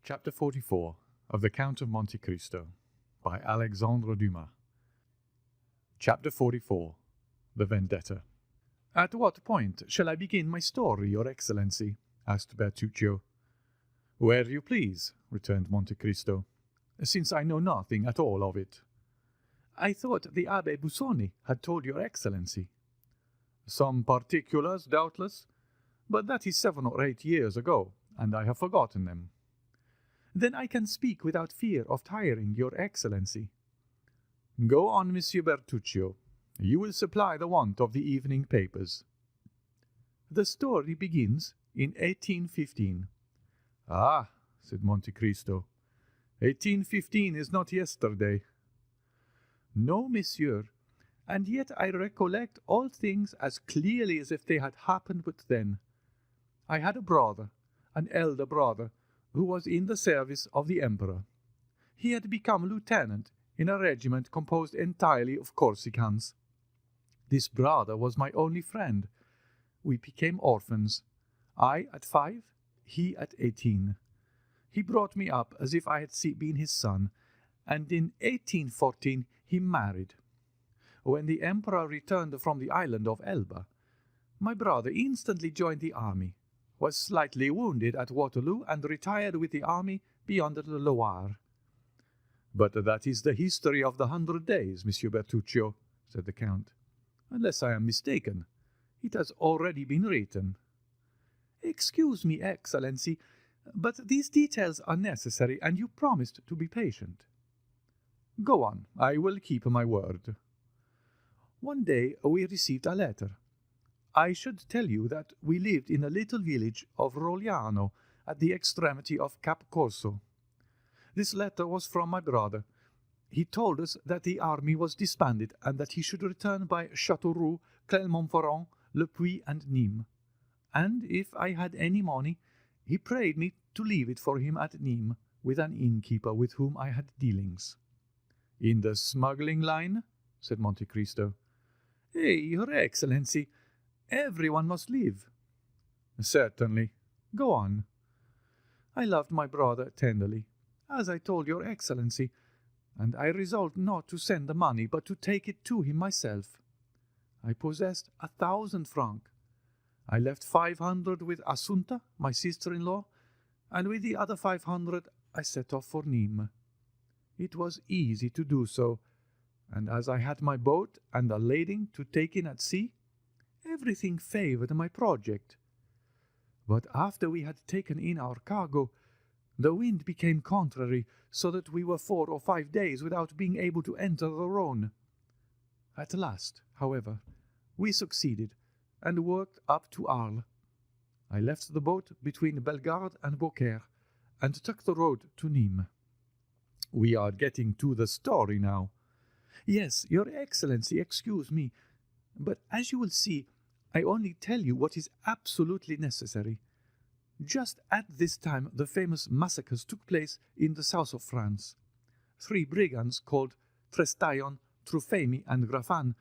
Chapter 44 of the Count of Monte Cristo by Alexandre Dumas. Chapter 44 The Vendetta. "At what point shall I begin my story, Your Excellency?" asked Bertuccio. "Where you please," returned Monte Cristo, "since I know nothing at all of it." "I thought the Abbé Busoni had told Your Excellency." "Some particulars, doubtless, but that is 7 or 8 years ago, and I have forgotten them." "Then I can speak without fear of tiring Your Excellency." "Go on, Monsieur Bertuccio. You will supply the want of the evening papers." "The story begins in 1815. "Ah," said Monte Cristo, 1815 is not yesterday." "No, monsieur, and yet I recollect all things as clearly as if they had happened but then. I had a brother, an elder brother, who was in the service of the emperor. He had become lieutenant in a regiment composed entirely of Corsicans. This brother was my only friend. We became orphans, I at 5, he at 18. He brought me up as if I had been his son, and in 1814 he married. When the emperor returned from the island of Elba, my brother instantly joined the army, was slightly wounded at Waterloo, and retired with the army beyond the Loire." "But that is the history of the 100 Days, Monsieur Bertuccio," said the Count. "Unless I am mistaken, it has already been written." "Excuse me, Excellency, but these details are necessary, and you promised to be patient." "Go on, I will keep my word." "One day we received a letter. I should tell you that we lived in a little village of Rogliano, at the extremity of Cap Corso. This letter was from my brother. He told us that the army was disbanded, and that he should return by Châteauroux, Clermont-Ferrand, Le Puy, and Nîmes. And if I had any money, he prayed me to leave it for him at Nîmes, with an innkeeper with whom I had dealings." "In the smuggling line?" said Monte Cristo. "Your Excellency, everyone must live." "Certainly. Go on." "I loved my brother tenderly, as I told Your Excellency, and I resolved not to send the money, but to take it to him myself. I possessed 1,000 francs. I left 500 with Assunta, my sister-in-law, and with the other 500 I set off for Nîmes. It was easy to do so, and as I had my boat and a lading to take in at sea, everything favoured my project. But after we had taken in our cargo, the wind became contrary, so that we were 4 or 5 days without being able to enter the Rhône. At last, however, we succeeded, and worked up to Arles. I left the boat between Bellegarde and Beaucaire, and took the road to Nîmes." "We are getting to the story now." "Yes, Your Excellency, excuse me, but as you will see, I only tell you what is absolutely necessary. Just at this time the famous massacres took place in the south of France. 3 brigands called Trestaillon, Truphemy, and Graffan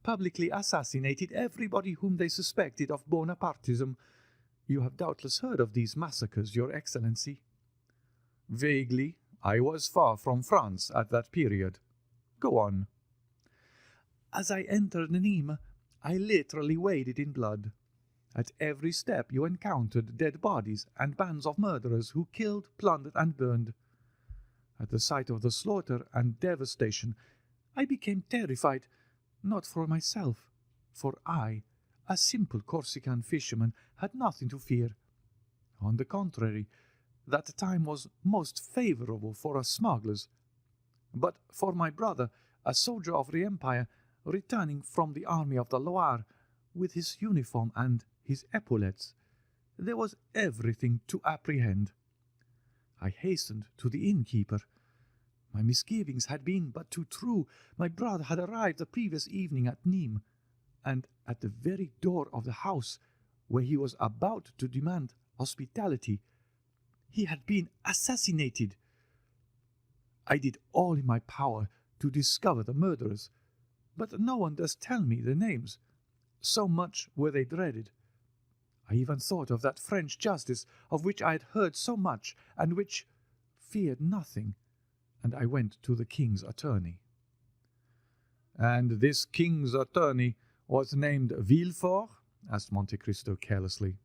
publicly assassinated everybody whom they suspected of Bonapartism. You have doubtless heard of these massacres, Your Excellency." "Vaguely. I was far from France at that period. Go on." "As I entered Nîmes, I literally waded in blood. At every step you encountered dead bodies and bands of murderers who killed, plundered, and burned. At the sight of the slaughter and devastation, I became terrified, not for myself, for I, a simple Corsican fisherman, had nothing to fear. On the contrary, that time was most favourable for us smugglers. But for my brother, a soldier of the Empire, returning from the army of the Loire, with his uniform and his epaulettes, there was everything to apprehend. I hastened to the innkeeper. My misgivings had been but too true. My brother had arrived the previous evening at Nîmes, and at the very door of the house, where he was about to demand hospitality, he had been assassinated. I did all in my power to discover the murderers, but no one does tell me the names, so much were they dreaded. I even thought of that French justice of which I had heard so much, and which, feared nothing, and I went to the king's attorney. "And this king's attorney was named Villefort?" asked Monte Cristo carelessly.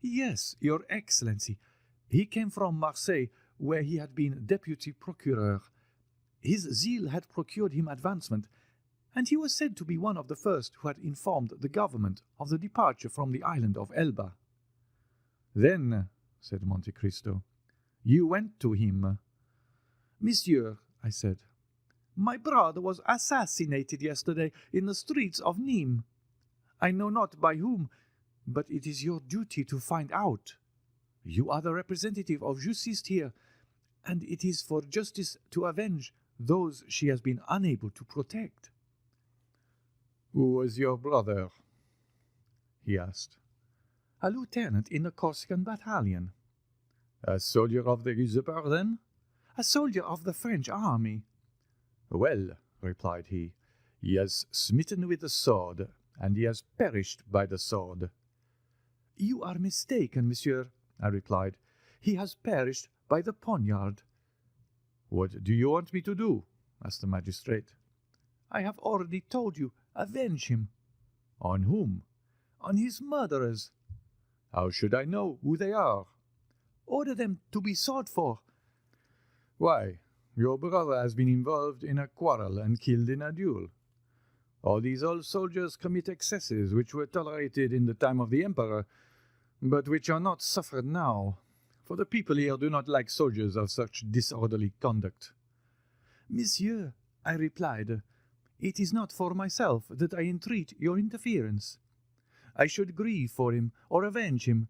"Yes, your excellency. He came from Marseille, where he had been deputy procureur. His zeal had procured him advancement, and he was said to be one of the first who had informed the government of the departure from the island of Elba." "Then," said Monte Cristo, "you went to him." "Monsieur," I said, "my brother was assassinated yesterday in the streets of Nîmes. I know not by whom, but it is your duty to find out. You are the representative of justice here, and it is for justice to avenge those she has been unable to protect." "Who was your brother?" he asked. "A lieutenant in the Corsican battalion." "A soldier of the usurper, then?" "A soldier of the French army." "Well," replied he has smitten with the sword, and he has perished by the sword." "You are mistaken, monsieur," I replied. "He has perished by the poniard." "What do you want me to do?" asked the magistrate. "I have already told you. Avenge him." "On whom?" "On his murderers." "How should I know who they are?" "Order them to be sought for." "Why, your brother has been involved in a quarrel and killed in a duel. All these old soldiers commit excesses which were tolerated in the time of the emperor, but which are not suffered now, for the people here do not like soldiers of such disorderly conduct." "Monsieur," I replied, "it is not for myself that I entreat your interference. I should grieve for him or avenge him,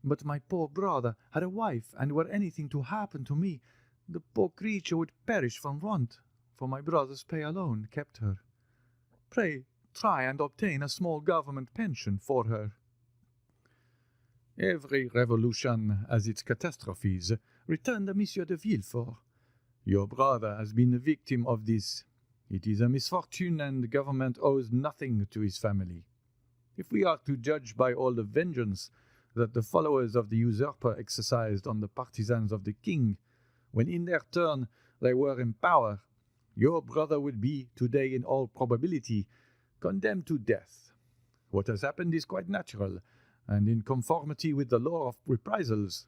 but my poor brother had a wife, and were anything to happen to me, the poor creature would perish from want, for my brother's pay alone kept her. Pray try and obtain a small government pension for her." "Every revolution has its catastrophes," returned Monsieur de Villefort. "Your brother has been the victim of this. It is a misfortune, and government owes nothing to his family. If we are to judge by all the vengeance that the followers of the usurper exercised on the partisans of the king, when in their turn they were in power, your brother would be, today in all probability, condemned to death. What has happened is quite natural, and in conformity with the law of reprisals."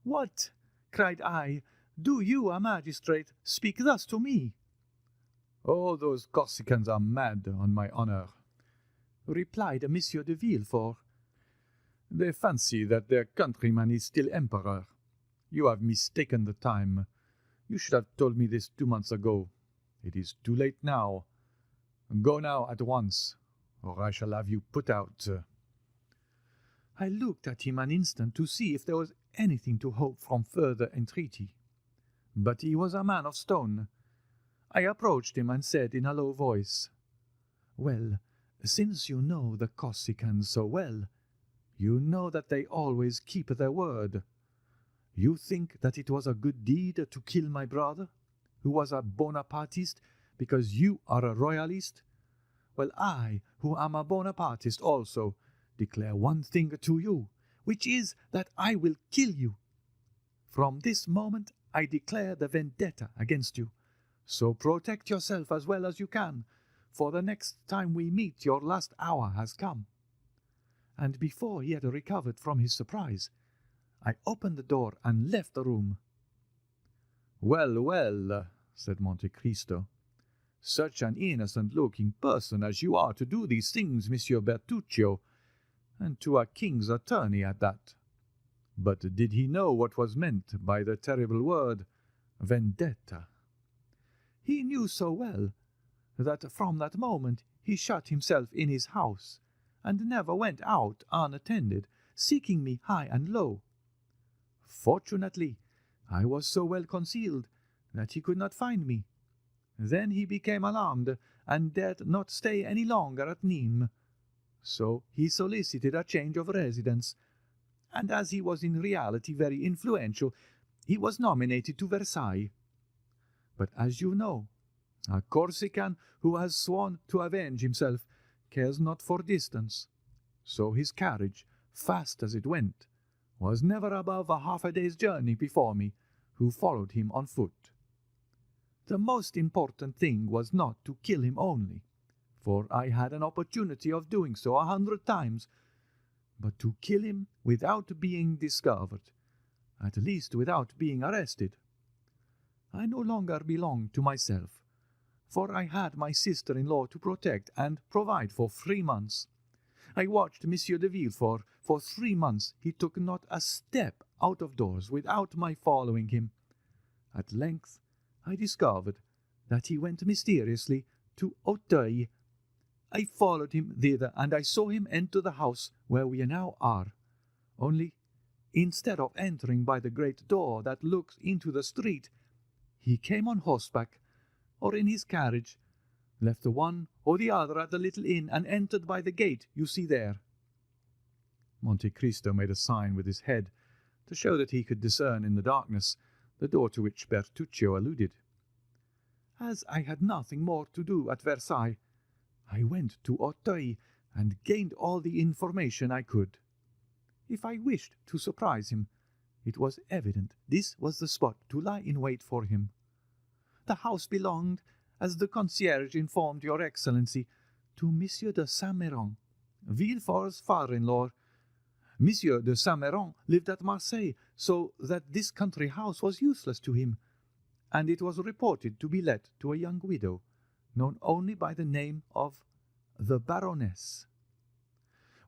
"What!" cried I, "do you, a magistrate, speak thus to me?" "Oh, those Corsicans are mad, on my honor," replied Monsieur de Villefort. "They fancy that their countryman is still emperor. You have mistaken the time. You should have told me this 2 months ago. It is too late now. Go now at once, or I shall have you put out." I looked at him an instant to see if there was anything to hope from further entreaty. But he was a man of stone. I approached him and said in a low voice, "Well, since you know the Corsicans so well, you know that they always keep their word. You think that it was a good deed to kill my brother, who was a Bonapartist, because you are a royalist? Well, I, who am a Bonapartist also, declare one thing to you, which is that I will kill you. From this moment I declare the vendetta against you. So protect yourself as well as you can, for the next time we meet your last hour has come." And before he had recovered from his surprise, I opened the door and left the room. "Well, well," said Monte Cristo, "such an innocent-looking person as you are to do these things, Monsieur Bertuccio, and to a king's attorney at that. But did he know what was meant by the terrible word, vendetta?" "He knew so well that from that moment he shut himself in his house, and never went out unattended, seeking me high and low. Fortunately, I was so well concealed that he could not find me. Then he became alarmed, and dared not stay any longer at Nîmes. So he solicited a change of residence, and as he was in reality very influential, he was nominated to Versailles. But as you know, a Corsican who has sworn to avenge himself cares not for distance. So his carriage, fast as it went, was never above a half-a-day's journey before me, who followed him on foot. The most important thing was not to kill him only, for I had an opportunity of doing so 100 times, but to kill him without being discovered, at least without being arrested. I no longer belonged to myself, for I had my sister-in-law to protect and provide for 3 months. I watched Monsieur de Villefort. For 3 months he took not a step out of doors without my following him. At length I discovered that he went mysteriously to Auteuil. I followed him thither, and I saw him enter the house where we now are. Only, instead of entering by the great door that looks into the street, he came on horseback, or in his carriage, left the one or the other at the little inn, and entered by the gate you see there." Monte Cristo made a sign with his head to show that he could discern in the darkness the door to which Bertuccio alluded. "As I had nothing more to do at Versailles, I went to Auteuil and gained all the information I could. If I wished to surprise him, it was evident this was the spot to lie in wait for him. The house belonged, as the concierge informed your Excellency, to Monsieur de Saint-Méran, Villefort's father-in-law. Monsieur de Saint-Méran lived at Marseille, so that this country house was useless to him, and it was reported to be let to a young widow, known only by the name of the Baroness.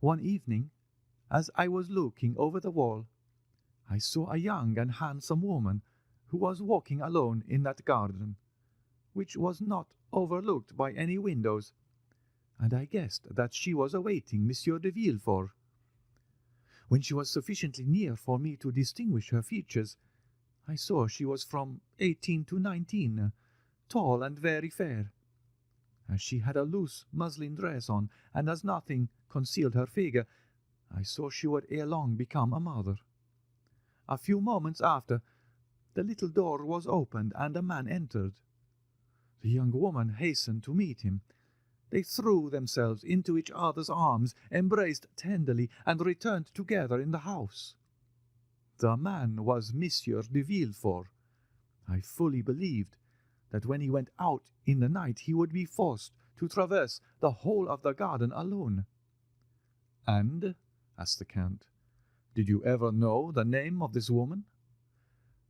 One evening, as I was looking over the wall, I saw a young and handsome woman who was walking alone in that garden, which was not overlooked by any windows, and I guessed that she was awaiting Monsieur de Villefort. When she was sufficiently near for me to distinguish her features, I saw she was from 18 to 19, tall and very fair. As she had a loose muslin dress on, and as nothing concealed her figure, I saw she would ere long become a mother. A few moments after, the little door was opened, and a man entered. The young woman hastened to meet him. They threw themselves into each other's arms, embraced tenderly, and returned together in the house. The man was Monsieur de Villefort. I fully believed that when he went out in the night he would be forced to traverse the whole of the garden alone." "And," asked the Count, "did you ever know the name of this woman?"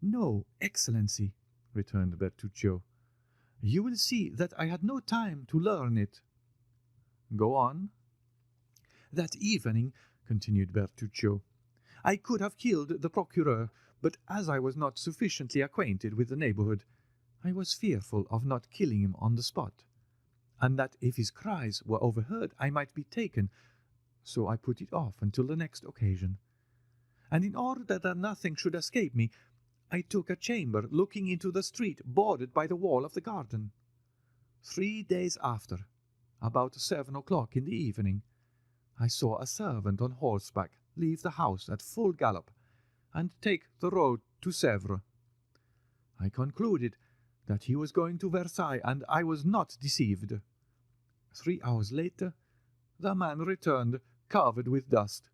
"No, Excellency," returned Bertuccio. "You will see that I had no time to learn it." "Go on." "That evening," continued Bertuccio, "I could have killed the procureur, but as I was not sufficiently acquainted with the neighborhood, I was fearful of not killing him on the spot, and that if his cries were overheard I might be taken, so I put it off until the next occasion. And in order that nothing should escape me, I took a chamber looking into the street bordered by the wall of the garden. 3 days after, about 7 o'clock in the evening, I saw a servant on horseback leave the house at full gallop, and take the road to Sèvres. I concluded that he was going to Versailles, and I was not deceived. 3 hours later, the man returned, covered with dust.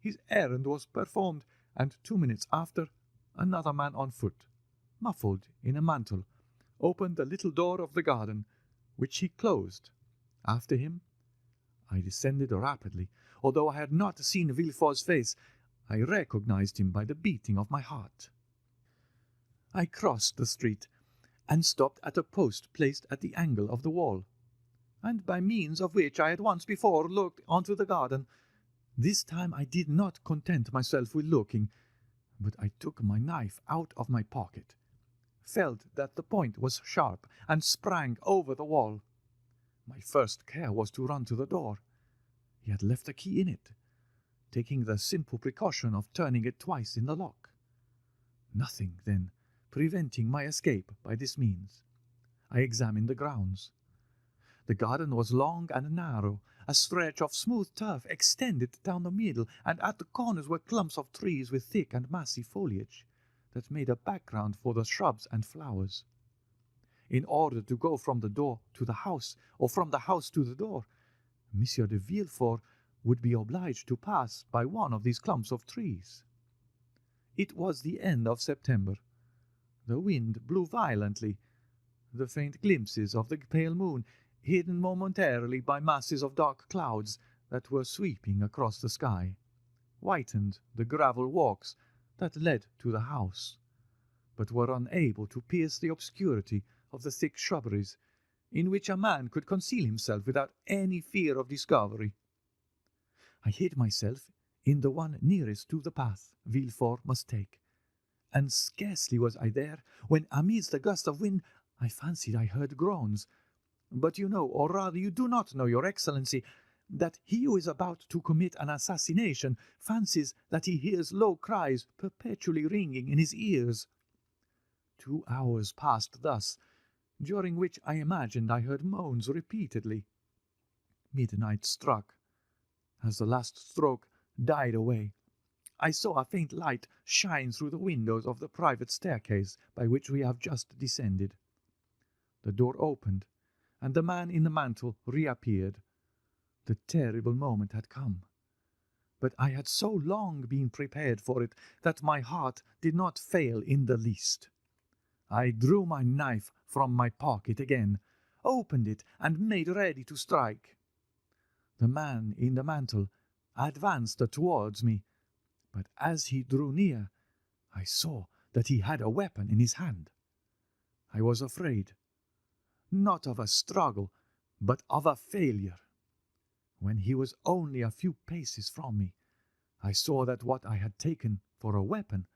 His errand was performed, and 2 minutes after, another man on foot, muffled in a mantle, opened the little door of the garden, which he closed. After him, I descended rapidly. Although I had not seen Villefort's face, I recognized him by the beating of my heart. I crossed the street, and stopped at a post placed at the angle of the wall, and by means of which I had once before looked onto the garden. This time I did not content myself with looking, but I took my knife out of my pocket, felt that the point was sharp, and sprang over the wall. My first care was to run to the door. He had left a key in it, taking the simple precaution of turning it twice in the lock. Nothing, then, preventing my escape by this means, I examined the grounds. The garden was long and narrow. A stretch of smooth turf extended down the middle, and at the corners were clumps of trees with thick and massy foliage that made a background for the shrubs and flowers. In order to go from the door to the house, or from the house to the door, Monsieur de Villefort would be obliged to pass by one of these clumps of trees. It was the end of September. The wind blew violently. The faint glimpses of the pale moon, hidden momentarily by masses of dark clouds that were sweeping across the sky, whitened the gravel walks that led to the house, but were unable to pierce the obscurity of the thick shrubberies, in which a man could conceal himself without any fear of discovery. I hid myself in the one nearest to the path Villefort must take, and scarcely was I there when, amidst a gust of wind, I fancied I heard groans. But you know, or rather you do not know, your Excellency, that he who is about to commit an assassination fancies that he hears low cries perpetually ringing in his ears. 2 hours passed thus, during which I imagined I heard moans repeatedly. Midnight struck. As the last stroke died away, I saw a faint light shine through the windows of the private staircase by which we have just descended. The door opened, and the man in the mantle reappeared. The terrible moment had come, but I had so long been prepared for it that my heart did not fail in the least. I drew my knife from my pocket again, opened it, and made ready to strike. The man in the mantle advanced towards me, but as he drew near, I saw that he had a weapon in his hand. I was afraid, not of a struggle, but of a failure. When he was only a few paces from me, I saw that what I had taken for a weapon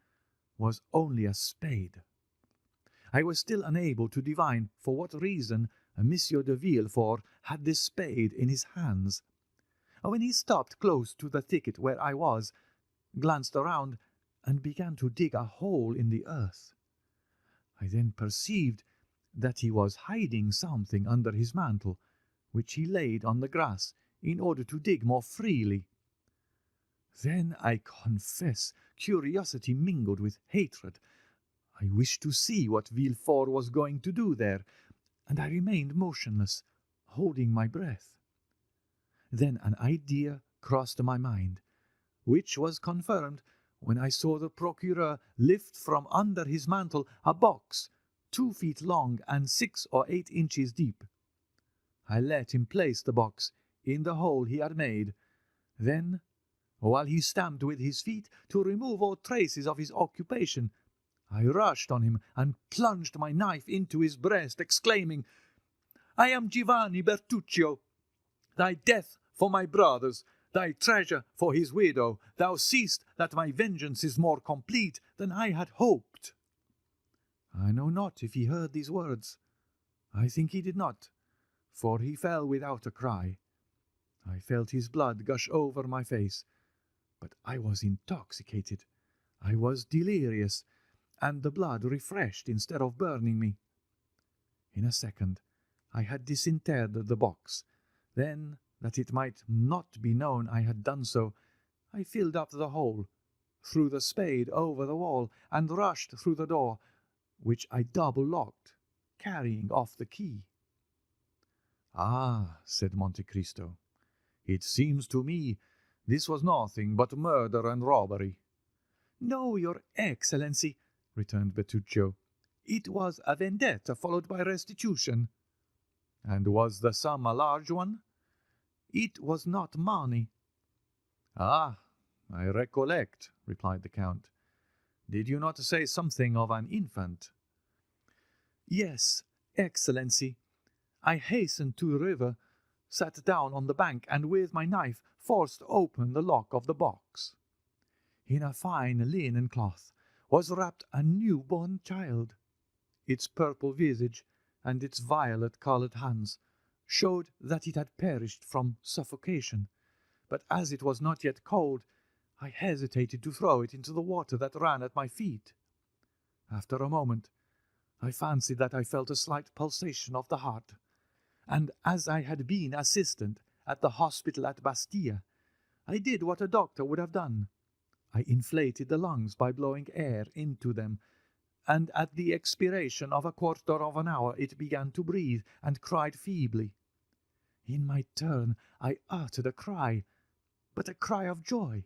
was only a spade. I was still unable to divine for what reason Monsieur de Villefort had this spade in his hands. When he stopped close to the thicket where I was, glanced around, and began to dig a hole in the earth, I then perceived that he was hiding something under his mantle, which he laid on the grass in order to dig more freely. Then I confess curiosity mingled with hatred. I wished to see what Villefort was going to do there, and I remained motionless, holding my breath. Then an idea crossed my mind, which was confirmed when I saw the procureur lift from under his mantle a box 2 feet long and 6 or 8 inches deep. I let him place the box in the hole he had made. Then, while he stamped with his feet to remove all traces of his occupation, I rushed on him and plunged my knife into his breast, exclaiming, "I am Giovanni Bertuccio. Thy death for my brothers, thy treasure for his widow. Thou seest that my vengeance is more complete than I had hoped." I know not if he heard these words. I think he did not, for he fell without a cry. I felt his blood gush over my face, but I was intoxicated. I was delirious, and the blood refreshed instead of burning me. In a second I had disinterred the box. Then, that it might not be known I had done so, I filled up the hole, threw the spade over the wall, and rushed through the door, which I double-locked, carrying off the key. "Ah," said Monte Cristo, "it seems to me this was nothing but murder and robbery." "No, your Excellency," returned Bertuccio. "It was a vendetta followed by restitution." "And was the sum a large one?" "It was not money." "Ah, I recollect," replied the Count. "Did you not say something of an infant?" "Yes, Excellency. I hastened to the river, sat down on the bank, and with my knife forced open the lock of the box. In a fine linen cloth was wrapped a new-born child. Its purple visage and its violet-colored hands showed that it had perished from suffocation, but as it was not yet cold, I hesitated to throw it into the water that ran at my feet. After a moment, I fancied that I felt a slight pulsation of the heart, and as I had been assistant at the hospital at Bastia, I did what a doctor would have done. I inflated the lungs by blowing air into them, and at the expiration of a quarter of an hour it began to breathe and cried feebly. In my turn I uttered a cry, but a cry of joy.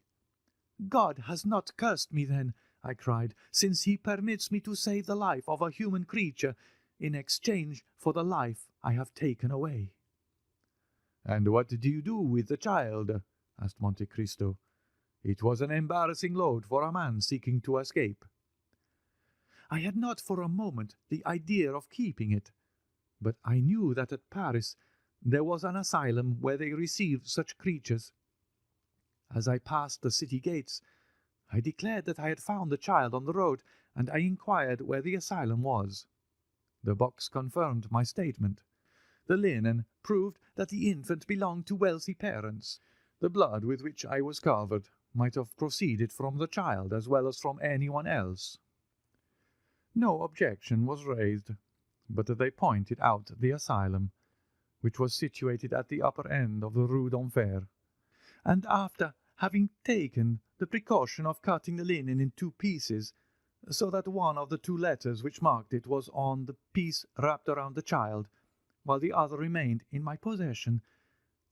God has not cursed me then. I cried, "since he permits me to save the life of a human creature in exchange for the life I have taken away." "And what do you do with the child?" asked Monte Cristo. It was an embarrassing load for a man seeking to escape. I had not for a moment the idea of keeping it, but I knew that at Paris there was an asylum where they received such creatures. As I passed the city gates, I declared that I had found the child on the road, and I inquired where the asylum was. The box confirmed my statement. The linen proved that the infant belonged to wealthy parents. The blood with which I was covered might have proceeded from the child as well as from anyone else. No objection was raised, but they pointed out the asylum, which was situated at the upper end of the Rue d'Enfer, and after having taken the precaution of cutting the linen in 2 pieces, so that one of the 2 letters which marked it was on the piece wrapped around the child, while the other remained in my possession,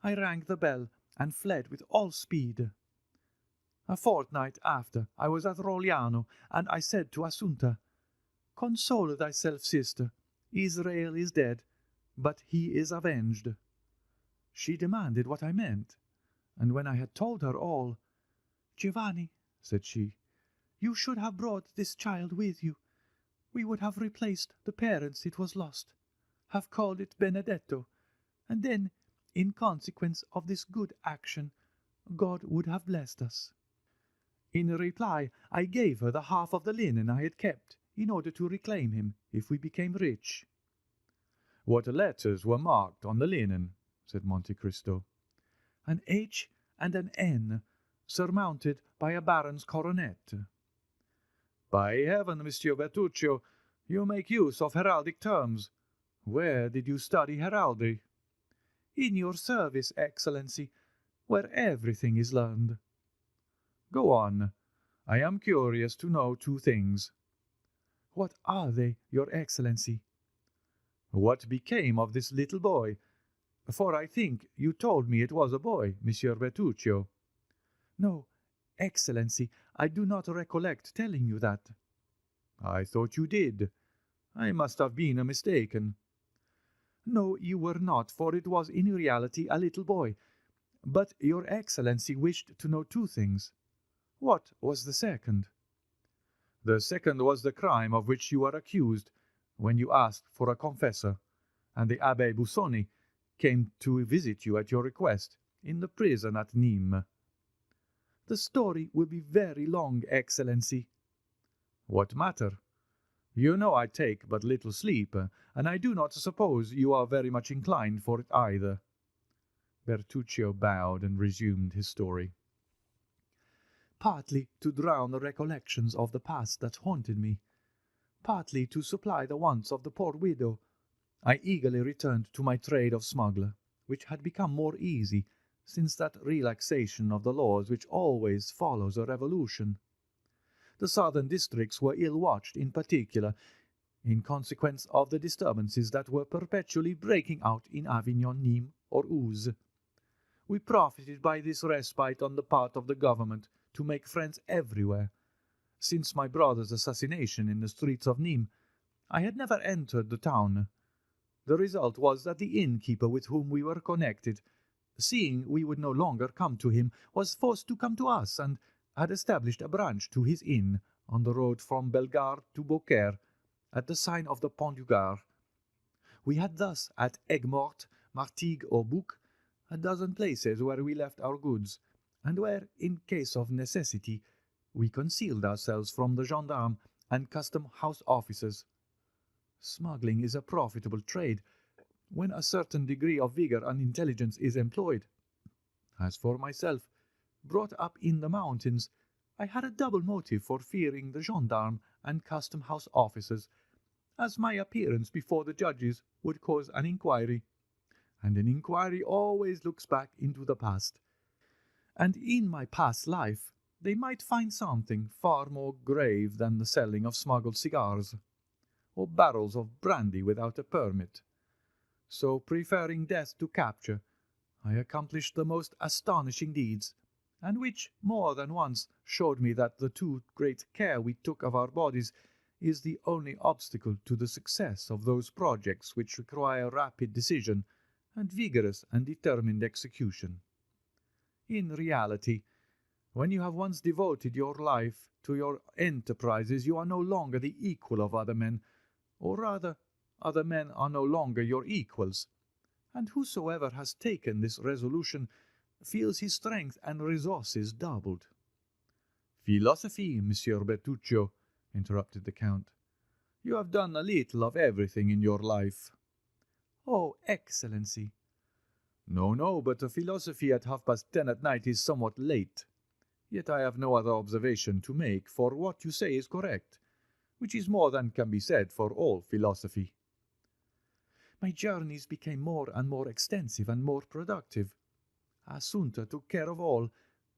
I rang the bell and fled with all speed. A fortnight after I was at Rogliano, and I said to Assunta, "Console thyself, sister, Israel is dead, but he is avenged." She demanded what I meant, and when I had told her all, "Giovanni," said she, "you should have brought this child with you. We would have replaced the parents it was lost, have called it Benedetto, and then, in consequence of this good action, God would have blessed us." In reply, I gave her the half of the linen I had kept, in order to reclaim him if we became rich. "What letters were marked on the linen?" said Monte Cristo. "An H and an N, surmounted by a baron's coronet." "By heaven, Monsieur Bertuccio, you make use of heraldic terms. Where did you study heraldry?" "In your service, Excellency, where everything is learned." "Go on. I am curious to know 2 things." "What are they, your Excellency?" "What became of this little boy? For I think you told me it was a boy, Monsieur Bertuccio." "No, Excellency, I do not recollect telling you that." "I thought you did. I must have been mistaken." "No, you were not, for it was in reality a little boy. But your Excellency wished to know 2 things. What was the second?" "The second was the crime of which you were accused, when you asked for a confessor, and the Abbé Busoni came to visit you at your request, in the prison at Nîmes." "The story will be very long, Excellency." "What matter? You know I take but little sleep, and I do not suppose you are very much inclined for it either." Bertuccio bowed and resumed his story. "Partly to drown the recollections of the past that haunted me, partly to supply the wants of the poor widow, I eagerly returned to my trade of smuggler, which had become more easy since that relaxation of the laws which always follows a revolution. The southern districts were ill watched in particular, in consequence of the disturbances that were perpetually breaking out in Avignon, Nîmes, or Uzes. We profited by this respite on the part of the government to make friends everywhere. Since my brother's assassination in the streets of Nîmes, I had never entered the town. The result was that the innkeeper with whom we were connected, seeing we would no longer come to him, was forced to come to us, and had established a branch to his inn on the road from Bellegarde to Beaucaire, at the sign of the Pont du Gard. We had thus, at Aigues-Mortes, Martigues, or Bouc, a dozen places where we left our goods, and where, in case of necessity, we concealed ourselves from the gendarmes and custom-house officers. Smuggling is a profitable trade, when a certain degree of vigor and intelligence is employed. As for myself, brought up in the mountains, I had a double motive for fearing the gendarmes and custom-house officers, as my appearance before the judges would cause an inquiry, and an inquiry always looks back into the past. And in my past life they might find something far more grave than the selling of smuggled cigars, or barrels of brandy without a permit. So, preferring death to capture, I accomplished the most astonishing deeds, and which more than once showed me that the too great care we took of our bodies is the only obstacle to the success of those projects which require rapid decision and vigorous and determined execution. In reality, when you have once devoted your life to your enterprises, you are no longer the equal of other men, or rather, other men are no longer your equals, and whosoever has taken this resolution feels his strength and resources doubled. Philosophy, Monsieur Bertuccio, interrupted the Count. You have done a little of everything in your life. Oh, Excellency! No, but a philosophy at 10:30 at night is somewhat late. Yet I have no other observation to make, for what you say is correct, which is more than can be said for all philosophy. My journeys became more and more extensive and more productive. Assunta took care of all,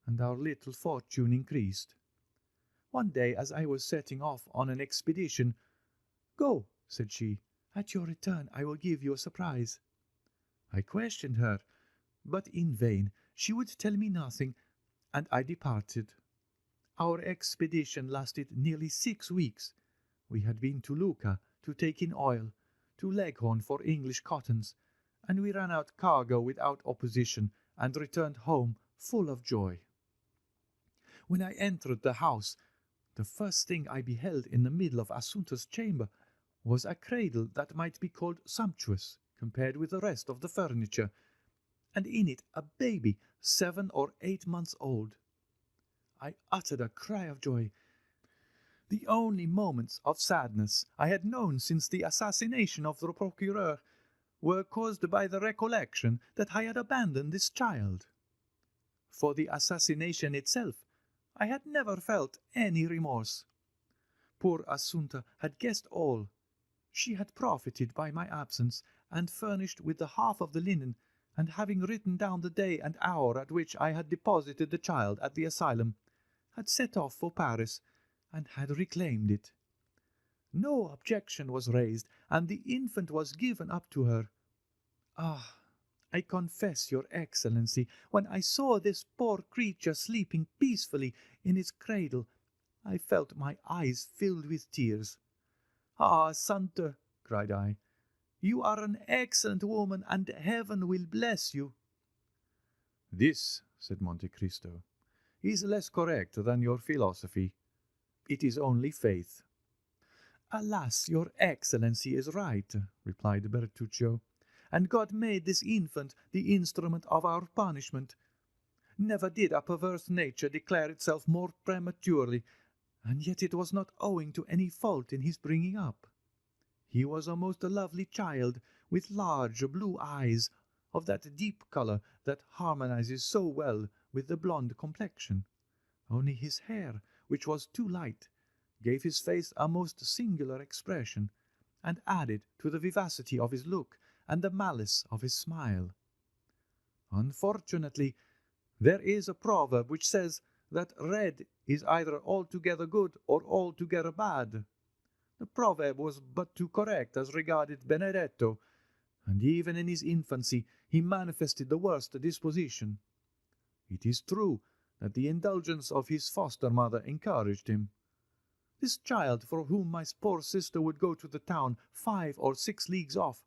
and our little fortune increased. One day, as I was setting off on an expedition, "Go," said she, "at your return I will give you a surprise." I questioned her, but in vain. She would tell me nothing, and I departed. Our expedition lasted nearly 6 weeks. We had been to Lucca to take in oil, to Leghorn for English cottons, and we ran out cargo without opposition and returned home full of joy. When I entered the house, the first thing I beheld in the middle of Assunta's chamber was a cradle that might be called sumptuous compared with the rest of the furniture, and in it a baby 7 or 8 months old. I uttered a cry of joy. The only moments of sadness I had known since the assassination of the procureur were caused by the recollection that I had abandoned this child. For the assassination itself I had never felt any remorse. Poor Assunta had guessed all. She had profited by my absence, and furnished with the half of the linen, and having written down the day and hour at which I had deposited the child at the asylum, had set off for Paris, and had reclaimed it. No objection was raised, and the infant was given up to her. Ah, I confess, Your Excellency, when I saw this poor creature sleeping peacefully in its cradle, I felt my eyes filled with tears. "Ah, Santa," cried I, "you are an excellent woman, and heaven will bless you." "This," said Monte Cristo, "is less correct than your philosophy. It is only faith." "Alas, Your Excellency is right," replied Bertuccio, "and God made this infant the instrument of our punishment. Never did a perverse nature declare itself more prematurely, and yet it was not owing to any fault in his bringing up. He was a most lovely child, with large blue eyes, of that deep color that harmonizes so well with the blonde complexion. Only his hair, which was too light, gave his face a most singular expression, and added to the vivacity of his look and the malice of his smile. Unfortunately, there is a proverb which says that red is either altogether good or altogether bad. The proverb was but too correct as regarded Benedetto, and even in his infancy he manifested the worst disposition. It is true that the indulgence of his foster-mother encouraged him. This child, for whom my poor sister would go to the town 5 or 6 leagues off,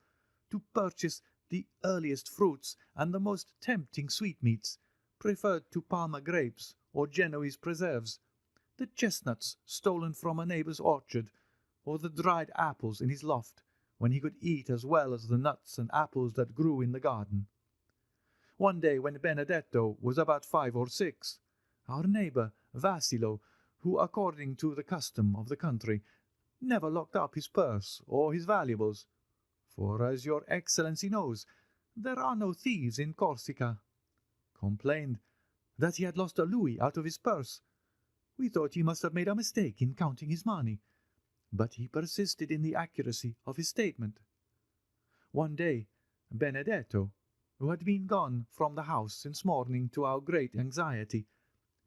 to purchase the earliest fruits and the most tempting sweetmeats, preferred to Parma grapes or Genoese preserves, the chestnuts stolen from a neighbor's orchard, or the dried apples in his loft, when he could eat as well as the nuts and apples that grew in the garden. One day, when Benedetto was about 5 or 6, our neighbor Vassilo, who, according to the custom of the country, never locked up his purse or his valuables, for, as Your Excellency knows, there are no thieves in Corsica, complained that he had lost a louis out of his purse. We thought he must have made a mistake in counting his money, but he persisted in the accuracy of his statement. One day, Benedetto, who had been gone from the house since morning to our great anxiety,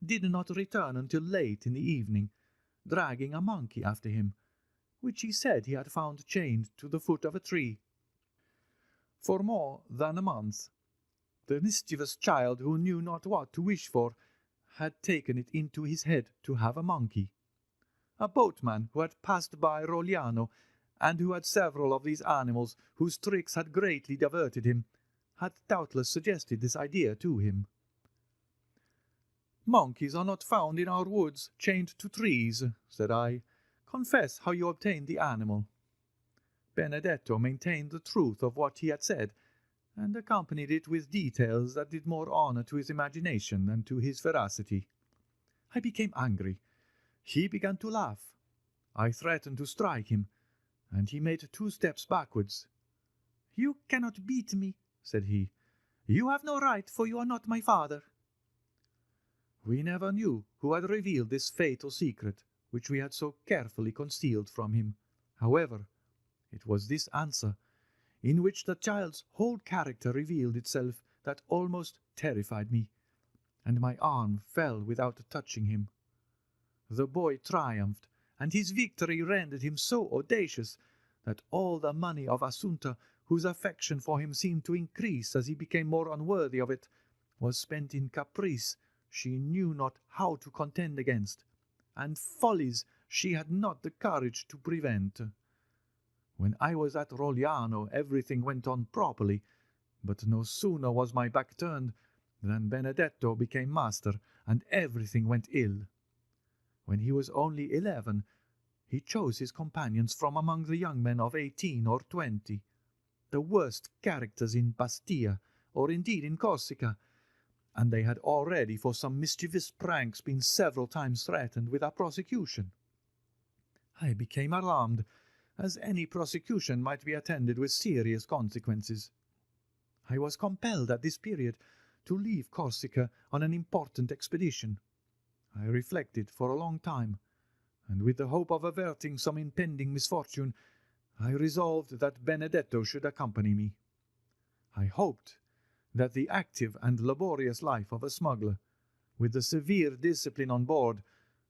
did not return until late in the evening, dragging a monkey after him, which he said he had found chained to the foot of a tree. For more than a month, the mischievous child, who knew not what to wish for, had taken it into his head to have a monkey. A boatman who had passed by Rogliano, and who had several of these animals whose tricks had greatly diverted him, had doubtless suggested this idea to him. "Monkeys are not found in our woods, chained to trees," said I. "Confess how you obtained the animal." Benedetto maintained the truth of what he had said, and accompanied it with details that did more honor to his imagination than to his veracity. I became angry. He began to laugh. I threatened to strike him, and he made 2 steps backwards. "You cannot beat me," said he. "You have no right, for you are not my father." We never knew who had revealed this fatal secret, which we had so carefully concealed from him. However, it was this answer, in which the child's whole character revealed itself, that almost terrified me, and my arm fell without touching him. The boy triumphed, and his victory rendered him so audacious that all the money of Assunta, whose affection for him seemed to increase as he became more unworthy of it, was spent in caprice she knew not how to contend against, and follies she had not the courage to prevent. When I was at Rogliano everything went on properly, but no sooner was my back turned than Benedetto became master, and everything went ill. When he was only 11, he chose his companions from among the young men of 18 or 20, the worst characters in Bastia, or indeed in Corsica, and they had already for some mischievous pranks been several times threatened with a prosecution. I became alarmed, as any prosecution might be attended with serious consequences. I was compelled at this period to leave Corsica on an important expedition. I reflected for a long time, and with the hope of averting some impending misfortune, I resolved that Benedetto should accompany me. I hoped that the active and laborious life of a smuggler, with the severe discipline on board,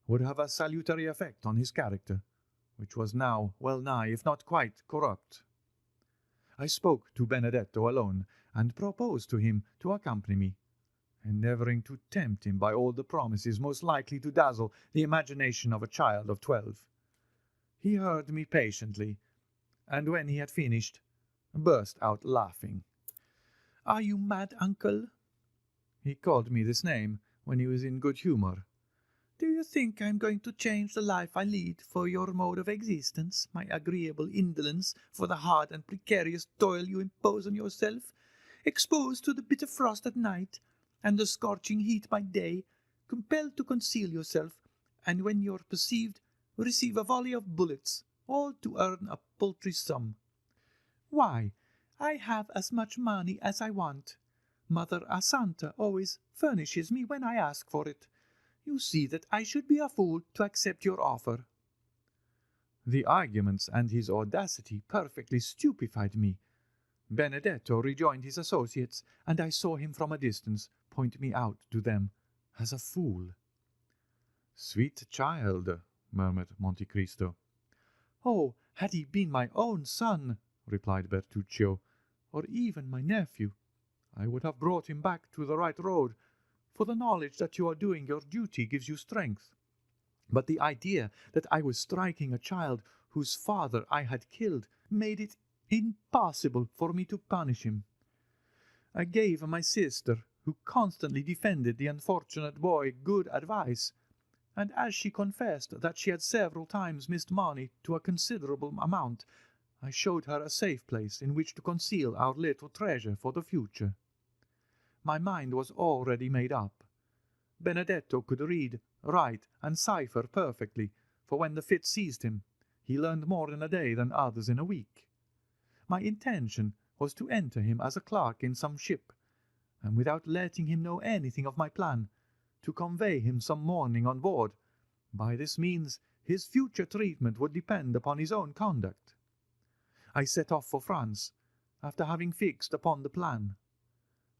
would have a salutary effect on his character, which was now well nigh, if not quite, corrupt. I spoke to Benedetto alone, and proposed to him to accompany me, endeavouring to tempt him by all the promises most likely to dazzle the imagination of a child of 12. He heard me patiently, and when he had finished, burst out laughing. "Are you mad, uncle?" He called me this name when he was in good humour. "Do you think I am going to change the life I lead for your mode of existence, my agreeable indolence for the hard and precarious toil you impose on yourself, exposed to the bitter frost at night, and the scorching heat by day, compelled to conceal yourself, and when you are perceived, receive a volley of bullets, all to earn a paltry sum? Why, I have as much money as I want. Mother Assunta always furnishes me when I ask for it. You see that I should be a fool to accept your offer." The arguments and his audacity perfectly stupefied me. Benedetto rejoined his associates, and I saw him from a distance point me out to them as a fool. "Sweet child," murmured Monte Cristo. "Oh, had he been my own son," replied Bertuccio, "or even my nephew, I would have brought him back to the right road, for the knowledge that you are doing your duty gives you strength. But the idea that I was striking a child whose father I had killed made it impossible for me to punish him. I gave my sister, who constantly defended the unfortunate boy, good advice, and as she confessed that she had several times missed money to a considerable amount, I showed her a safe place in which to conceal our little treasure for the future. My mind was already made up. Benedetto could read, write, and cipher perfectly, for when the fit seized him, he learned more in a day than others in a week. My intention was to enter him as a clerk in some ship, and without letting him know anything of my plan, to convey him some morning on board. By this means his future treatment would depend upon his own conduct. I set off for France, after having fixed upon the plan.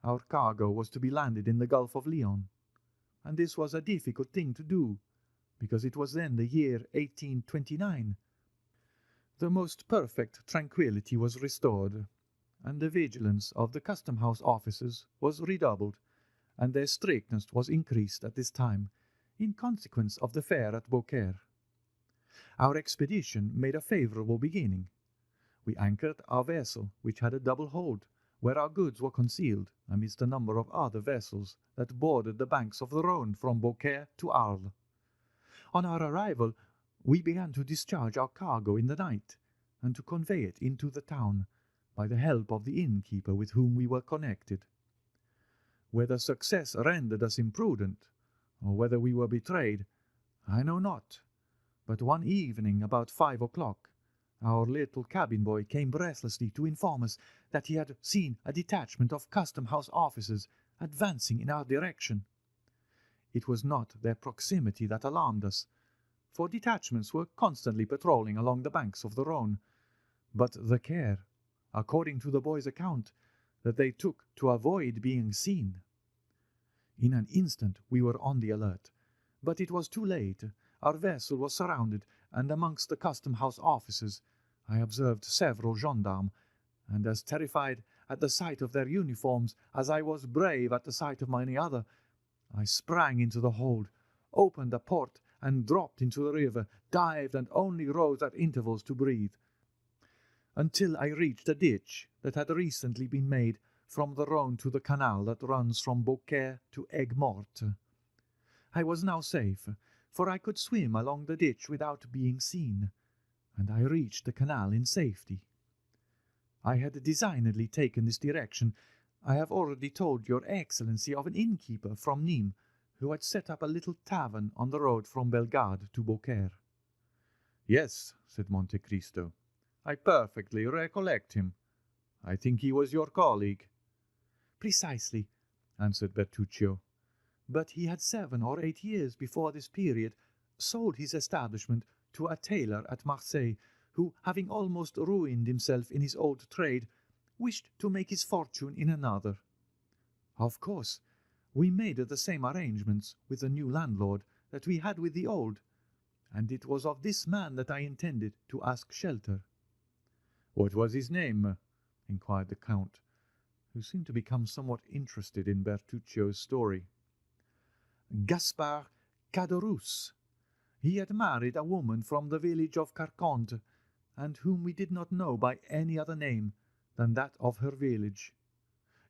Our cargo was to be landed in the Gulf of Lyons, and this was a difficult thing to do, because it was then the year 1829. The most perfect tranquillity was restored, and the vigilance of the custom-house officers was redoubled, and their strictness was increased at this time, in consequence of the fair at Beaucaire. Our expedition made a favourable beginning. We anchored our vessel, which had a double hold, where our goods were concealed, amidst a number of other vessels that bordered the banks of the Rhone from Beaucaire to Arles. On our arrival, we began to discharge our cargo in the night, and to convey it into the town, by the help of the innkeeper with whom we were connected. Whether success rendered us imprudent, or whether we were betrayed, I know not, but one evening about 5 o'clock, our little cabin-boy came breathlessly to inform us that he had seen a detachment of custom-house officers advancing in our direction. It was not their proximity that alarmed us, for detachments were constantly patrolling along the banks of the Rhone, but the care, according to the boy's account, that they took to avoid being seen. In an instant we were on the alert, but it was too late. Our vessel was surrounded, and amongst the custom-house officers I observed several gendarmes, and as terrified at the sight of their uniforms as I was brave at the sight of many other, I sprang into the hold, opened a port, and dropped into the river, dived, and only rose at intervals to breathe, until I reached a ditch that had recently been made from the Rhone to the canal that runs from Beaucaire to Aigues-Mortes. I was now safe, for I could swim along the ditch without being seen, and I reached the canal in safety. I had designedly taken this direction. I have already told your Excellency of an innkeeper from Nîmes, who had set up a little tavern on the road from Bellegarde to Beaucaire. Yes, said Monte Cristo, I perfectly recollect him. I think he was your colleague. Precisely, answered Bertuccio. But he had 7 or 8 years before this period sold his establishment to a tailor at Marseille, who, having almost ruined himself in his old trade, wished to make his fortune in another. Of course, we made the same arrangements with the new landlord that we had with the old, and it was of this man that I intended to ask shelter. What was his name? Inquired the Count, who seemed to become somewhat interested in Bertuccio's story. Gaspard Caderousse. He had married a woman from the village of Carconte, and whom we did not know by any other name than that of her village.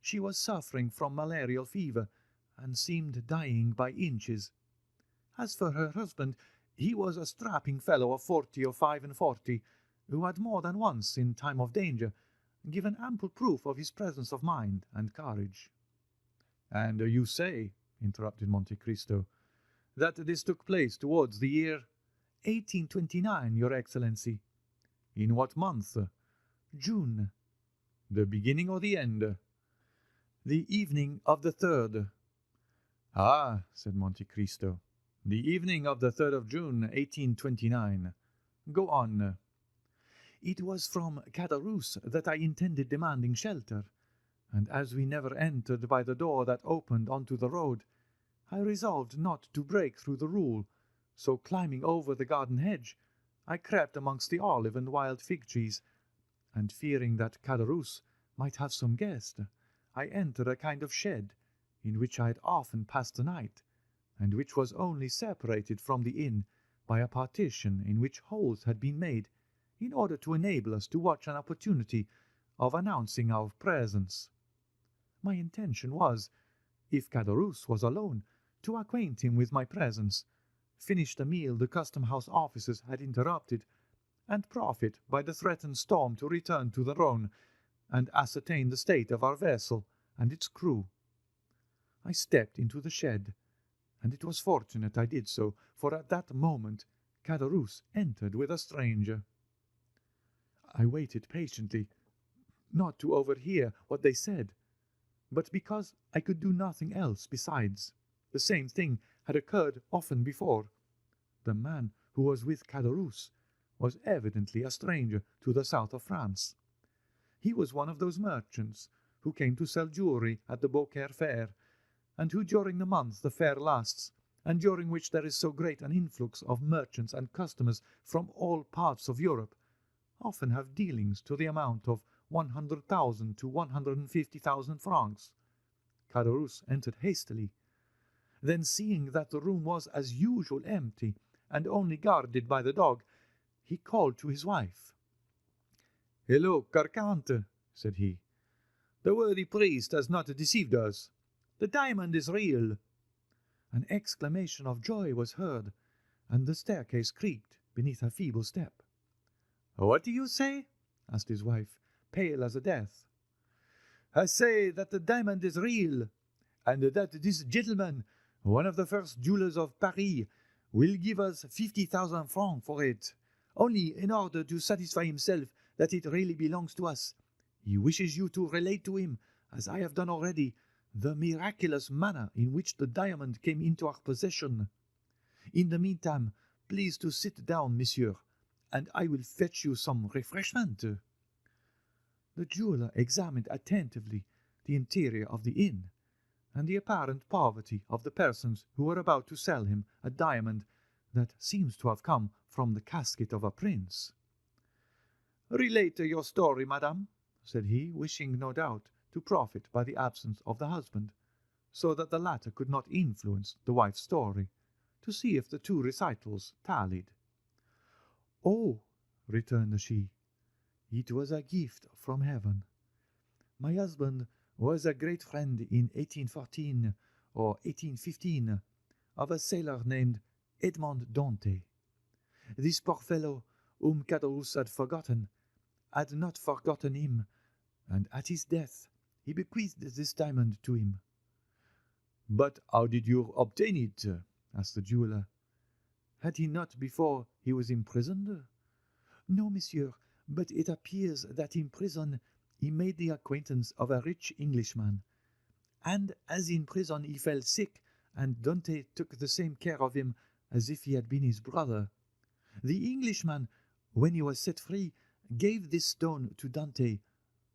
She was suffering from malarial fever, and seemed dying by inches. As for her husband, he was a strapping fellow of 40 or 45, who had more than once, in time of danger, given ample proof of his presence of mind and courage. And you say, interrupted Monte Cristo, that this took place towards the year 1829, your Excellency. In what month? June. The beginning or the end? The evening of the 3rd. Ah, said Monte Cristo, the evening of the 3rd of June, 1829. Go on. It was from Caderousse that I intended demanding shelter, and as we never entered by the door that opened onto the road, I resolved not to break through the rule, so climbing over the garden hedge, I crept amongst the olive and wild fig trees, and fearing that Caderousse might have some guest, I entered a kind of shed, in which I had often passed the night, and which was only separated from the inn by a partition in which holes had been made, in order to enable us to watch an opportunity of announcing our presence. My intention was, if Caderousse was alone, to acquaint him with my presence, finish the meal the custom-house officers had interrupted, and profit by the threatened storm to return to the Rhone, and ascertain the state of our vessel and its crew. I stepped into the shed, and it was fortunate I did so, for at that moment Caderousse entered with a stranger. I waited patiently, not to overhear what they said, but because I could do nothing else besides. The same thing had occurred often before. The man who was with Caderousse was evidently a stranger to the south of France. He was one of those merchants who came to sell jewelry at the Beaucaire fair, and who during the month the fair lasts, and during which there is so great an influx of merchants and customers from all parts of Europe, often have dealings to the amount of 100,000 to 150,000 francs. Caderousse entered hastily. Then, seeing that the room was as usual empty, and only guarded by the dog, he called to his wife. "Hello, Carcante," said he. "The worthy priest has not deceived us. The diamond is real." An exclamation of joy was heard, and the staircase creaked beneath her feeble step. "What do you say?" asked his wife, pale as death. "I say that the diamond is real, and that this gentleman, one of the first jewelers of Paris, will give us 50,000 francs for it, only in order to satisfy himself that it really belongs to us. He wishes you to relate to him, as I have done already, the miraculous manner in which the diamond came into our possession. In the meantime, please to sit down, monsieur, and I will fetch you some refreshment." The jeweller examined attentively the interior of the inn, and the apparent poverty of the persons who were about to sell him a diamond that seems to have come from the casket of a prince. "Relate your story, madame," said he, wishing, no doubt, to profit by the absence of the husband, so that the latter could not influence the wife's story, to see if the two recitals tallied. "Oh," returned she, "it was a gift from heaven. My husband was a great friend in 1814 or 1815 of a sailor named Edmond Dantès. This poor fellow, whom Caderousse had forgotten, had not forgotten him, and at his death he bequeathed this diamond to him." "But how did you obtain it?" asked the jeweller. "Had he not before he was imprisoned?" "No, monsieur, but it appears that in prison he made the acquaintance of a rich Englishman, and as in prison he fell sick, and Dantès took the same care of him as if he had been his brother. The Englishman, when he was set free, gave this stone to Dantès,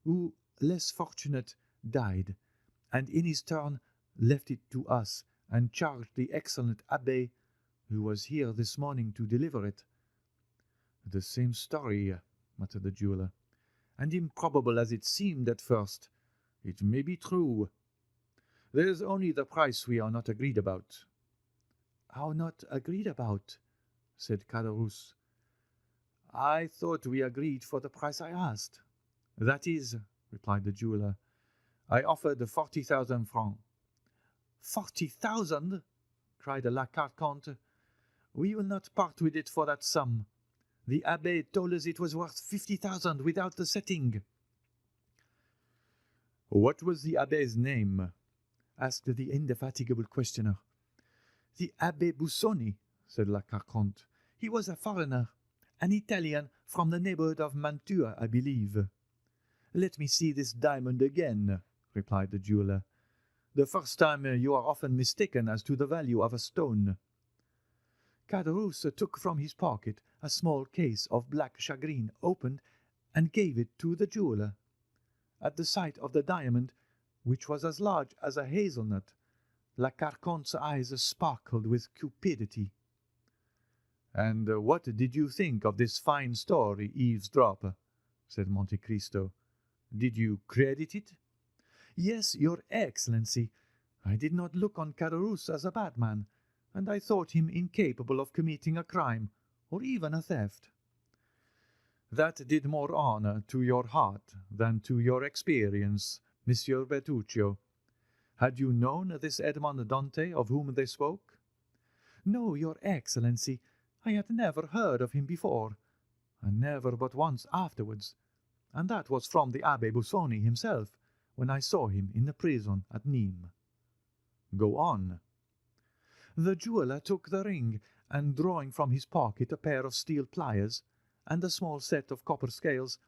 who, less fortunate, died, and in his turn left it to us, and charged the excellent Abbe, who was here this morning to deliver it." "The same story," muttered the jeweller, "and improbable as it seemed at first, it may be true. There's only the price we are not agreed about." "How not agreed about?" said Caderousse. "I thought we agreed for the price I asked." "That is," replied the jeweller, "I offered 40,000 francs." "40,000!" cried La Carconte. "We will not part with it for that sum. The Abbé told us it was worth 50,000 without the setting." "What was the Abbé's name?" asked the indefatigable questioner. "The Abbé Busoni," said La Carconte. "He was a foreigner, an Italian from the neighborhood of Mantua, I believe." "Let me see this diamond again," replied the jeweller. "The first time you are often mistaken as to the value of a stone." Caderousse took from his pocket a small case of black shagreen, opened, and gave it to the jeweller. At the sight of the diamond, which was as large as a hazelnut, La Carconte's eyes sparkled with cupidity. "And what did you think of this fine story, eavesdropper?" said Monte Cristo. "Did you credit it?" "Yes, your Excellency. I did not look on Caderousse as a bad man, and I thought him incapable of committing a crime, or even a theft." "That did more honor to your heart than to your experience, Monsieur Bertuccio. Had you known this Edmond Dantès of whom they spoke?" "No, your Excellency. I had never heard of him before, and never but once afterwards, and that was from the Abbé Busoni himself, when I saw him in the prison at Nîmes." "Go on." "The jeweller took the ring, and drawing from his pocket a pair of steel pliers, and a small set of copper scales,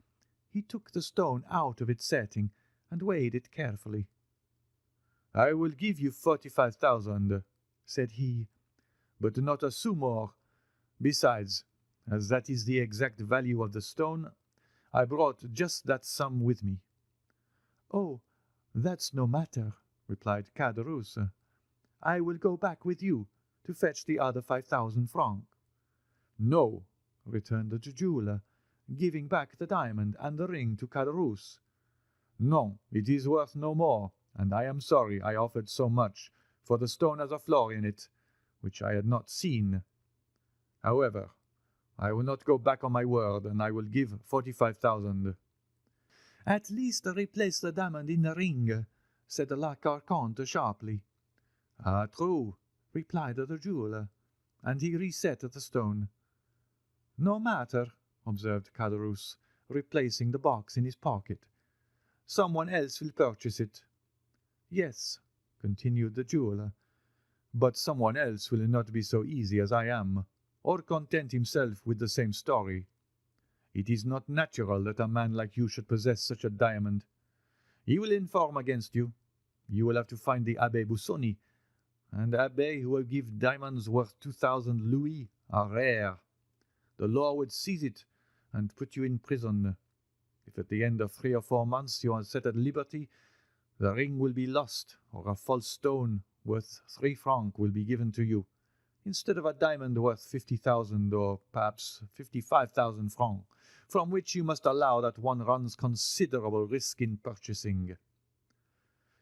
he took the stone out of its setting, and weighed it carefully. 'I will give you 45,000, said he, but not a sou more. Besides, as that is the exact value of the stone, I brought just that sum with me.' 'Oh, that's no matter,' replied Caderousse. 'I will go back with you to fetch the other 5,000 francs.' 'No,' returned the jeweller, giving back the diamond and the ring to Caderousse. 'No, it is worth no more, and I am sorry I offered so much, for the stone has a flaw in it, which I had not seen. However, I will not go back on my word, and I will give 45,000. At least replace the diamond in the ring, said La Carconte sharply. Ah, true, replied the jeweller, and he reset the stone. No matter, observed Caderousse, replacing the box in his pocket. Someone else will purchase it. Yes, continued the jeweller, but someone else will not be so easy as I am, or content himself with the same story. It is not natural that a man like you should possess such a diamond. He will inform against you. You will have to find the Abbé Busoni, and the Abbé who will give diamonds worth 2,000 louis are rare. The law would seize it and put you in prison. If at the end of 3 or 4 months you are set at liberty, the ring will be lost, or a false stone worth 3 francs will be given to you, instead of a diamond worth 50,000 or perhaps 55,000 francs, from which you must allow that one runs considerable risk in purchasing.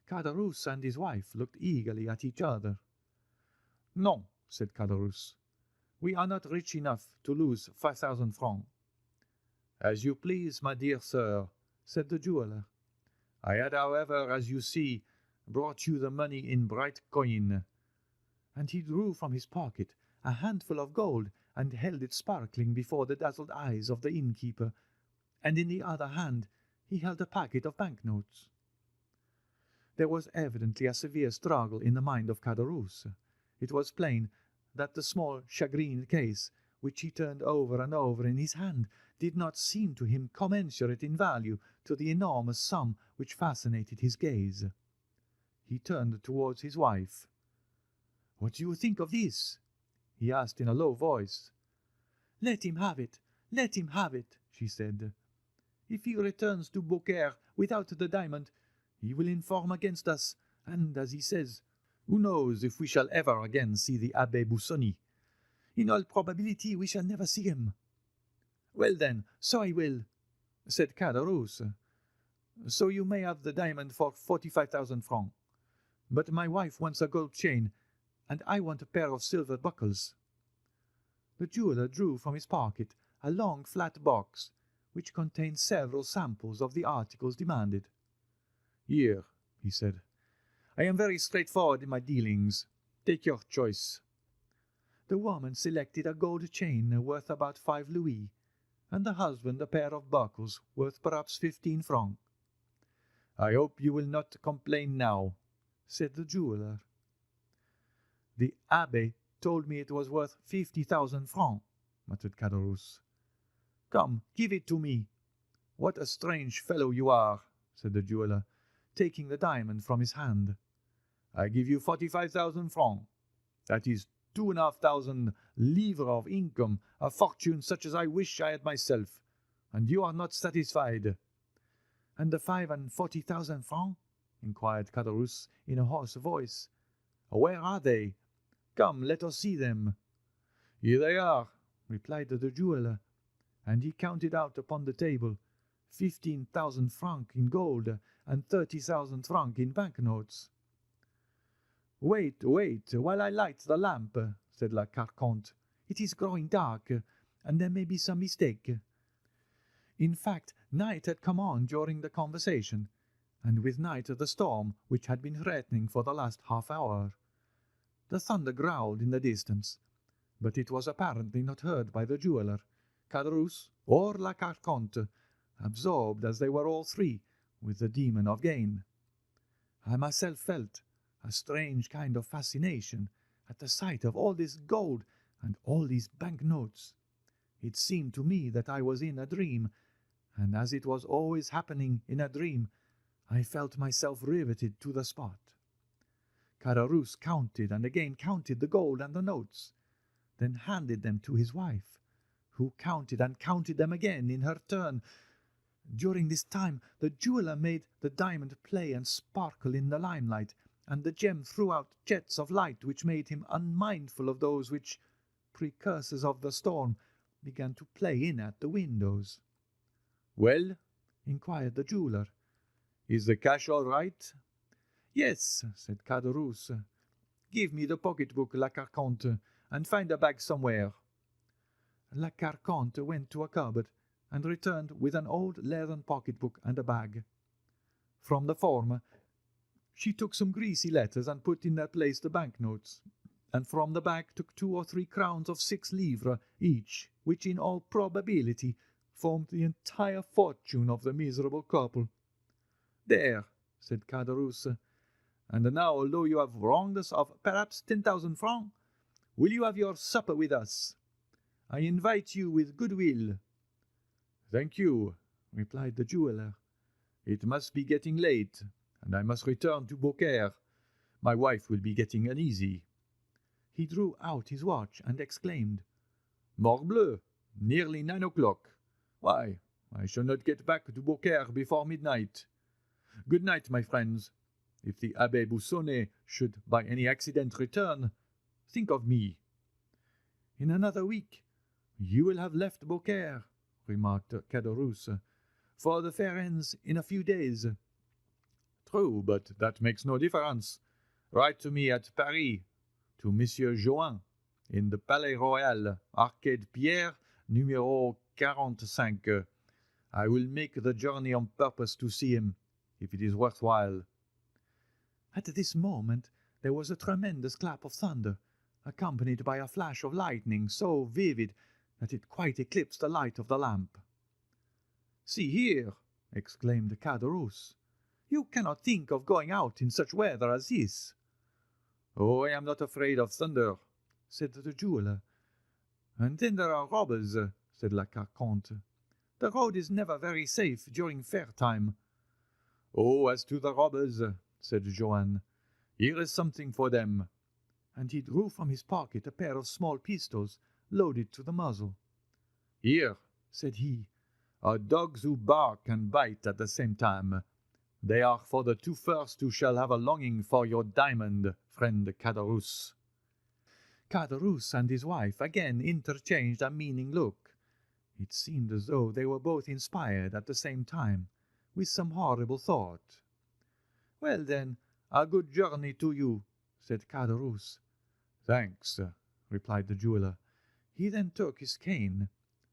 Caderousse and his wife looked eagerly at each other. No, said Caderousse, we are not rich enough to lose 5,000 francs. As you please, my dear sir, said the jeweller. I had, however, as you see, brought you the money in bright coin. And he drew from his pocket a handful of gold and held it sparkling before the dazzled eyes of the innkeeper, and in the other hand he held a packet of banknotes. There was evidently a severe struggle in the mind of Caderousse. It was plain that the small shagreen case, which he turned over and over in his hand, did not seem to him commensurate in value to the enormous sum which fascinated his gaze. He turned towards his wife. "What do you think of this?" he asked in a low voice. "Let him have it, let him have it," she said. "If he returns to Beaucaire without the diamond, he will inform against us, and, as he says, who knows if we shall ever again see the Abbé Busoni? In all probability we shall never see him." "Well then, so I will," said Caderousse. "So you may have the diamond for 45,000 francs. But my wife wants a gold chain, and I want a pair of silver buckles." The jeweller drew from his pocket a long flat box, which contained several samples of the articles demanded. "Here," he said, "I am very straightforward in my dealings. Take your choice." The woman selected a gold chain worth about 5 louis, and the husband a pair of buckles worth perhaps 15 francs. "I hope you will not complain now," said the jeweller. "The Abbé told me it was worth 50,000 francs, muttered Caderousse. "Come, give it to me." "What a strange fellow you are," said the jeweller, taking the diamond from his hand. "I give you 45,000 francs. That is 2,500 livres of income, a fortune such as I wish I had myself, and you are not satisfied." "And the 45,000 francs?" inquired Caderousse in a hoarse voice. "Where are they? Come, let us see them." "Here they are," replied the jeweller, and he counted out upon the table 15,000 francs in gold and 30,000 francs in banknotes. "Wait, while I light the lamp," said La Carconte. "It is growing dark, and there may be some mistake." In fact, night had come on during the conversation, and with night the storm which had been threatening for the last half-hour. The thunder growled in the distance, but it was apparently not heard by the jeweller, Caderousse, or La Carconte, absorbed as they were all three with the demon of gain. I myself felt a strange kind of fascination at the sight of all this gold and all these banknotes. It seemed to me that I was in a dream, and as it was always happening in a dream, I felt myself riveted to the spot. Caderousse counted and again counted the gold and the notes, then handed them to his wife, who counted and counted them again in her turn. During this time the jeweller made the diamond play and sparkle in the limelight, and the gem threw out jets of light which made him unmindful of those which, precursors of the storm, began to play in at the windows. "Well?" inquired the jeweller. "Is the cash all right?" Yes, said Caderousse. Give me the pocket-book, La Carconte, and find a bag somewhere. La Carconte went to a cupboard and returned with an old leathern pocket-book and a bag. From the former, she took some greasy letters and put in their place the banknotes, and from the bag took 2 or 3 crowns of 6 livres each, which in all probability formed the entire fortune of the miserable couple. There, said Caderousse, and now, although you have wronged us of perhaps 10,000 francs, will you have your supper with us? I invite you with good will. Thank you, replied the jeweller. It must be getting late, and I must return to Beaucaire. My wife will be getting uneasy. He drew out his watch and exclaimed, Morbleu, nearly 9 o'clock. Why, I shall not get back to Beaucaire before midnight. Good night, my friends. If the Abbé Busoni should by any accident return, think of me. In another week you will have left Beaucaire, remarked Caderousse, for the fair ends in a few days. True, but that makes no difference. Write to me at Paris, to Monsieur Join, in the Palais Royal, Arcade Pierre, numéro 45. I will make the journey on purpose to see him, if it is worthwhile. At this moment there was a tremendous clap of thunder, accompanied by a flash of lightning so vivid that it quite eclipsed the light of the lamp. See here, exclaimed Caderousse, you cannot think of going out in such weather as this. Oh, I am not afraid of thunder, said the jeweller. And then there are robbers, said La Carconte. The road is never very safe during fair time. Oh, as to the robbers, said Joanne, here is something for them. And he drew from his pocket a pair of small pistols, loaded to the muzzle. Here, said he, are dogs who bark and bite at the same time. They are for the 2 first who shall have a longing for your diamond, friend Caderousse. Caderousse and his wife again interchanged a meaning look. It seemed as though they were both inspired at the same time with some horrible thought. Well, then, a good journey to you, said Caderousse. Thanks, replied the jeweller. He then took his cane,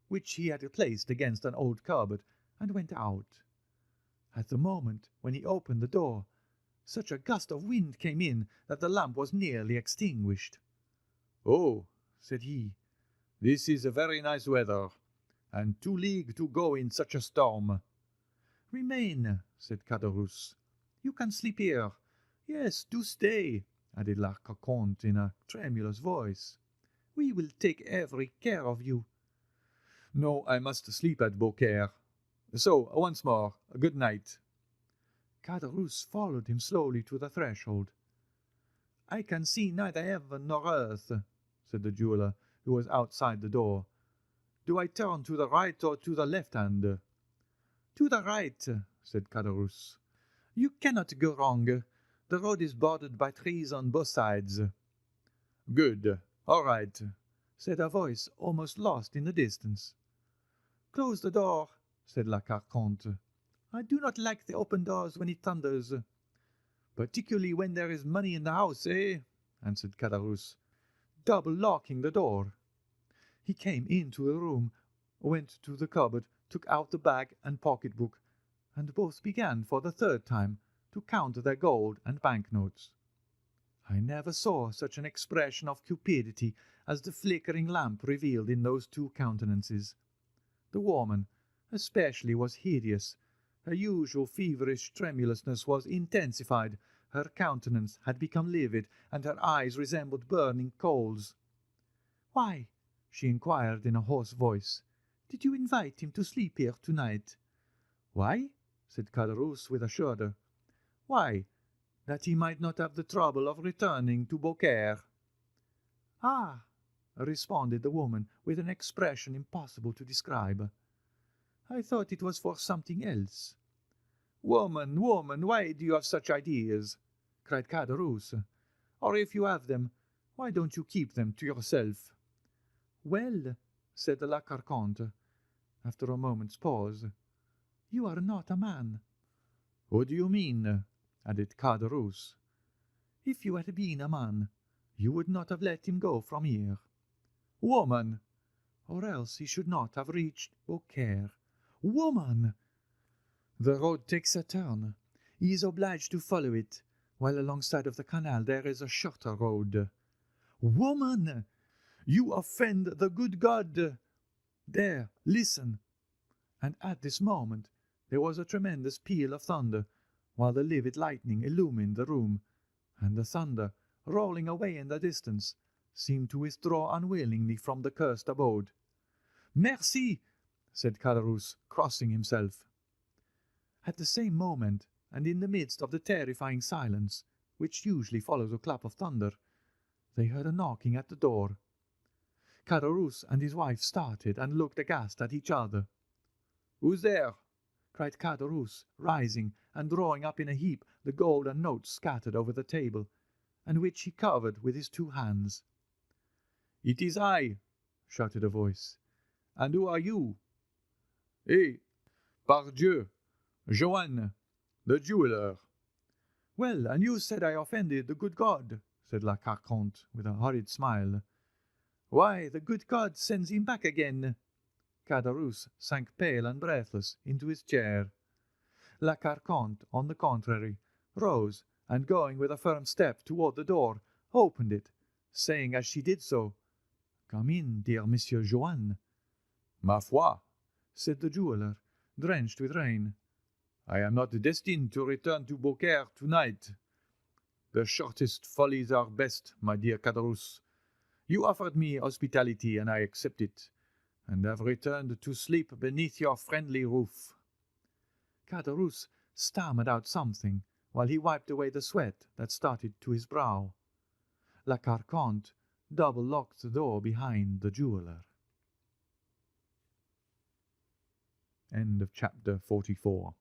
which he had placed against an old cupboard, and went out. At the moment when he opened the door, such a gust of wind came in that the lamp was nearly extinguished. Oh, said he, this is a very nice weather, and 2 leagues to go in such a storm. Remain, said Caderousse. You can sleep here. Yes, do stay, added La Carconte in a tremulous voice. We will take every care of you. No, I must sleep at Beaucaire. So, once more, good night. Caderousse followed him slowly to the threshold. I can see neither heaven nor earth, said the jeweller, who was outside the door. Do I turn to the right or to the left hand? To the right, said Caderousse. You cannot go wrong. The road is bordered by trees on both sides. Good. All right, said a voice almost lost in the distance. Close the door, said La Carconte. I do not like the open doors when it thunders. Particularly when there is money in the house, eh? Answered Caderousse, double locking the door. He came into the room, went to the cupboard, took out the bag and pocket-book, and both began for the 3rd time to count their gold and banknotes. I never saw such an expression of cupidity as the flickering lamp revealed in those 2 countenances. The woman, especially, was hideous. Her usual feverish tremulousness was intensified, her countenance had become livid, and her eyes resembled burning coals. "Why," she inquired in a hoarse voice, "did you invite him to sleep here tonight?" "Why?" said Caderousse with a shudder. "Why, that he might not have the trouble of returning to Beaucaire." "Ah!" responded the woman with an expression impossible to describe. "I thought it was for something else." "Woman, woman, why do you have such ideas?" cried Caderousse. "Or if you have them, why don't you keep them to yourself?" "Well," said La Carconte, after a moment's pause, "you are not a man." "What do you mean?" added Caderousse. "If you had been a man, you would not have let him go from here. Woman! Or else he should not have reached Beaucaire. Woman! The road takes a turn. He is obliged to follow it, while alongside of the canal there is a shorter road. Woman! You offend the good God! There, listen!" And at this moment there was a tremendous peal of thunder, while the livid lightning illumined the room, and the thunder, rolling away in the distance, seemed to withdraw unwillingly from the cursed abode. "Merci!" said Caderousse, crossing himself. At the same moment, and in the midst of the terrifying silence which usually follows a clap of thunder, they heard a knocking at the door. Caderousse and his wife started and looked aghast at each other. "Who's there?" cried Caderousse, rising and drawing up in a heap the gold and notes scattered over the table, and which he covered with his 2 hands. "It is I," shouted a voice. "And who are you?" "Eh, pardieu, Joanne, the jeweller." "Well, and you said I offended the good God," said La Carconte, with a horrid smile. "Why, the good God sends him back again." Caderousse sank pale and breathless into his chair. La Carconte, on the contrary, rose, and going with a firm step toward the door, opened it, saying as she did so, "Come in, dear Monsieur Joanne." "Ma foi," said the jeweller, drenched with rain, "I am not destined to return to Beaucaire tonight. The shortest follies are best, my dear Caderousse. You offered me hospitality, and I accept it, and have returned to sleep beneath your friendly roof." Caderousse stammered out something, while he wiped away the sweat that started to his brow. La Carconte double-locked the door behind the jeweller. End of chapter 44.